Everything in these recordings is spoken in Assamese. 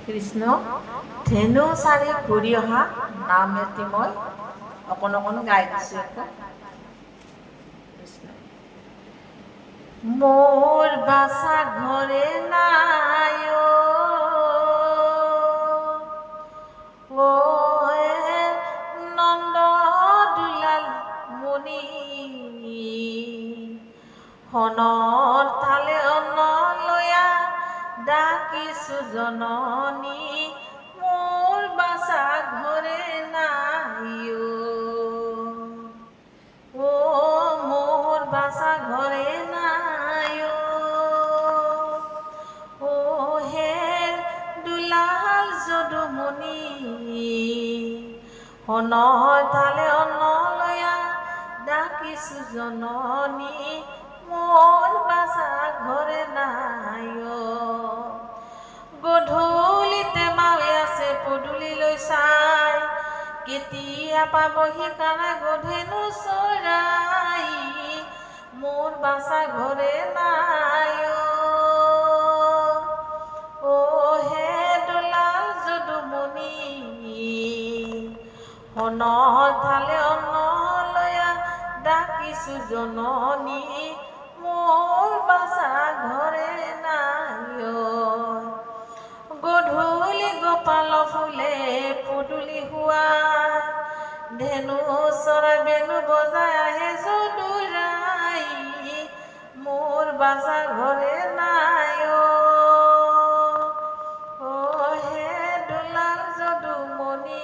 কৃষ্ণ ধেনু চাৰি ঘূৰি অহা নাম এটি মই অকণ অকণ গাই দিছোঁ আকৌ। মোৰ বাছা ঘৰে নাই অ নন্দ দুলাল মণি হনৰ তালে অনলয়া ডাকিছো জননী মোৰ বাছা ঘৰে নাই অ মোৰ বাছা ঘৰে নাই অ হে দুলাল যদুমণি হনৰ তালে অনলয়া ডাকিছো জননী মোৰ বাছা ঘৰে নাই গধূলিতে মাৱে আছে পদূলিলৈ চাই কেতিয়া পাবহি কানা গধেনু চৰাই মোৰ বাছা ঘৰে নাই অ হে দুলাল যদুমণি হনৰ তালে অনলয়া ডাকিছো জননী মোৰ বাছা ঘৰে নাই গধূলি গোপাল ফুলে পদূলি হোৱা ধেনু চৰাই বেনু বজাই আহে যদুৰাই মোৰ বাছা ঘৰে নাই অ হে দুলাল যদুমণি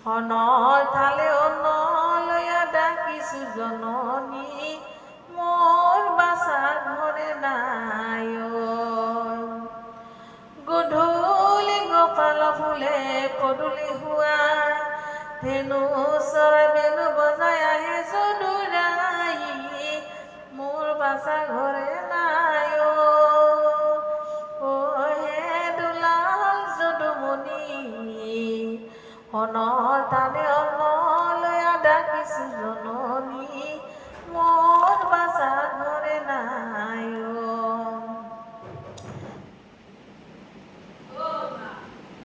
হনৰ তালে অনলয়া ডাকিছো জননী মোৰ বাছা ঘৰে নাই গধূলি গোপাল ফুলে পদূলি হোৱা ধেনু চৰাই বেনু বজাই আহে যদুৰাই মোৰ বাছা ঘৰে নাই অ হে দুলাল যদুমণি হনৰ তালে